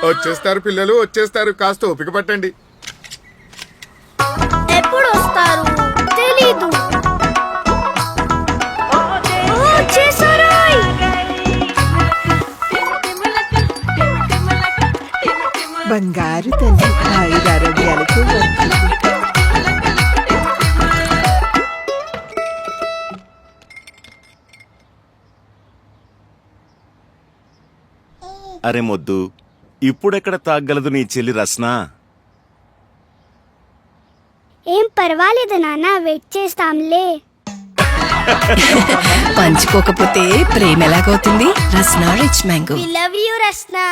వచ్చేస్తారు పిల్లలు వచ్చేస్తారు, కాస్త ఓపిక పట్టండి. ఎప్పుడు వస్తారు తెలీదు. వచ్చేసారోయ్. బంగారు తల్లి ఆయురారోగ్యాలకు అరే మొద్దు, ఇప్పుడెక్కడ తాగలదు నీ చెల్లి రస్నా? ఏం పర్వాలేదు నాన్న, వెయిట్ చేస్తాంలే. పంచుకోకపోతే ప్రేమ ఎలాగవుతుంది? Rasna rich mango. We love you Rasna.